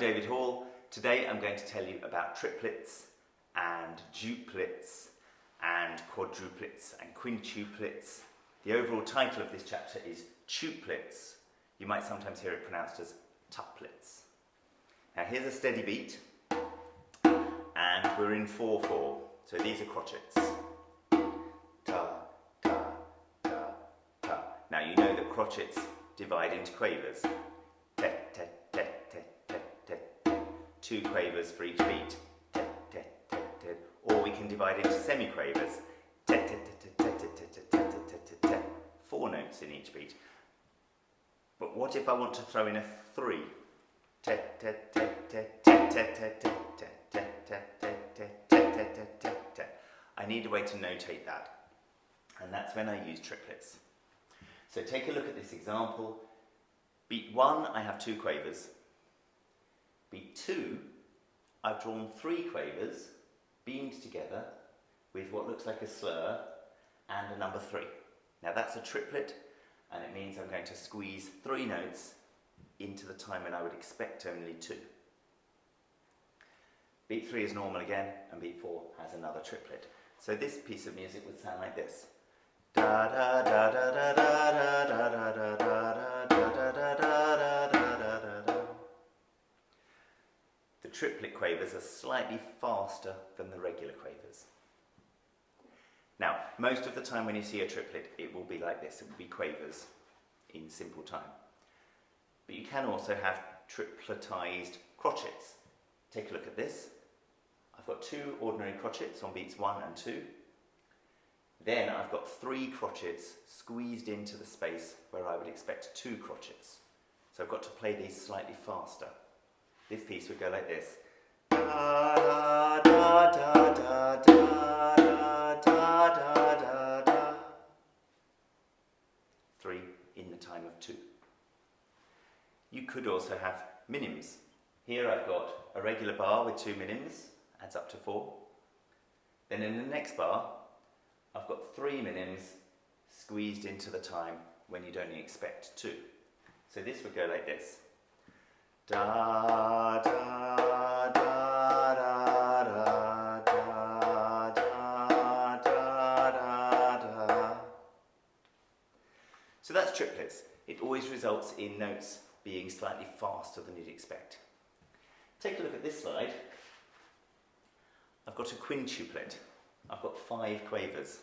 David Hall. Today I'm going to tell you about triplets and duplets and quadruplets and quintuplets. The overall title of this chapter is Tuplets. You might sometimes hear it pronounced as tuplets. Now here's a steady beat, and we're in 4/4, so these are crotchets. Ta, ta, ta, ta. Now you know that crotchets divide into quavers. Te, te, te, te, te, te, te. 2 quavers for each beat. Te, te, te, te. Or we can divide into semiquavers. Te, te, te, te, te, te, te, te, te, te, te. 4 notes in each beat. But what if I want to throw in a 3? Te, te, te, te, te, te, te, te, te, te, te, te, te, te, te, te, te, te. I need a way to notate that, and that's when I use triplets. So take a look at this example. Beat 1, I have 2 quavers. Beat 2, I've drawn 3 quavers, beamed together with what looks like a slur and a number 3. Now that's a triplet, and it means I'm going to squeeze 3 notes into the time when I would expect only 2. Beat 3 is normal again, and beat 4 has another triplet. So this piece of music would sound like this. Da da da da da da da da da da da da da da da da. The triplet quavers are slightly faster than the regular quavers. Now, most of the time when you see a triplet, it will be like this. It will be quavers in simple time. But you can also have tripletized crotchets. Take a look at this. I've got 2 ordinary crotchets on beats 1 and 2. Then I've got 3 crotchets squeezed into the space where I would expect 2 crotchets. So I've got to play these slightly faster. This piece would go like this. Da, da, da, da, da, da, da, da, da, da. 3 in the time of 2. You could also have minims. Here I've got a regular bar with 2 minims, adds up to 4. Then in the next bar, I've got 3 minims squeezed into the time when you'd only expect 2. So this would go like this. Da, da, da, da, da, da, da, da, da. So that's triplets. It always results in notes being slightly faster than you'd expect. Take a look at this slide. I've got a quintuplet. I've got 5 quavers.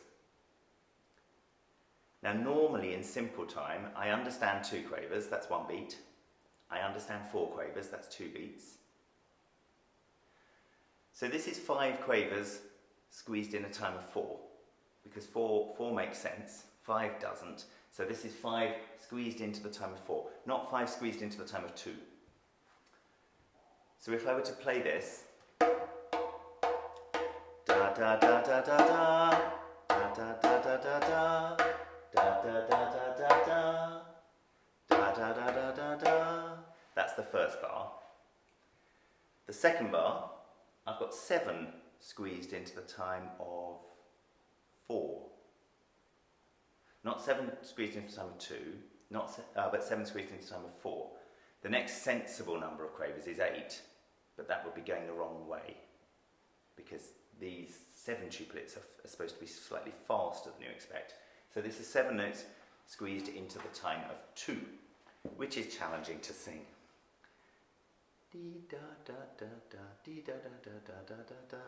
Now normally in simple time, I understand 2 quavers, that's 1 beat. I understand 4 quavers, that's 2 beats. So this is 5 quavers squeezed in a time of 4, because 4 makes sense, 5 doesn't. So this is 5 squeezed into the time of 4, not 5 squeezed into the time of 2. So if I were to play this, da da da da da da, da da da da da da, da da da da da da, da da da da da da. That's the first bar. The second bar, I've got 7 squeezed into the time of 4. Not 7 squeezed into the time of 2, but 7 squeezed into the time of 4. The next sensible number of quavers is 8, but that would be going the wrong way, because these 7 tuplets are supposed to be slightly faster than you expect. So this is 7 notes squeezed into the time of 2, which is challenging to sing. Dee da da da da, dee da da da da da da,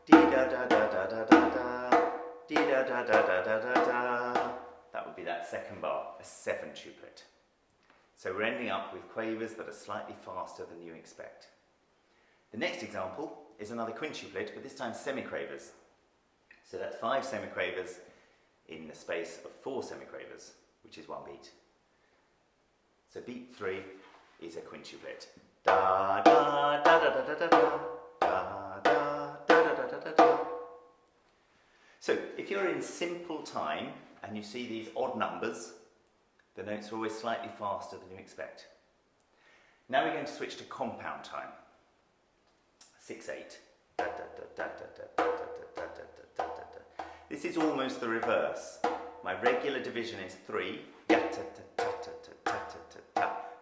dee da da da da da da, dee da da da da da da da. That would be that second bar, a 7 tuplet. So we're ending up with quavers that are slightly faster than you expect. The next example is another quintuplet, but this time semiquavers. So that's 5 semiquavers in the space of 4 semiquavers, which is 1 beat. So beat 3 is a quintuplet. Da da da da da da da, da da da da da da da. So if you're in simple time and you see these odd numbers, the notes are always slightly faster than you expect. Now we're going to switch to compound time. 6/8. Da, da, da, da, da, da, da, da, da, da, da, da. This is almost the reverse. My regular division is 3.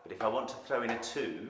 But if I want to throw in a 2,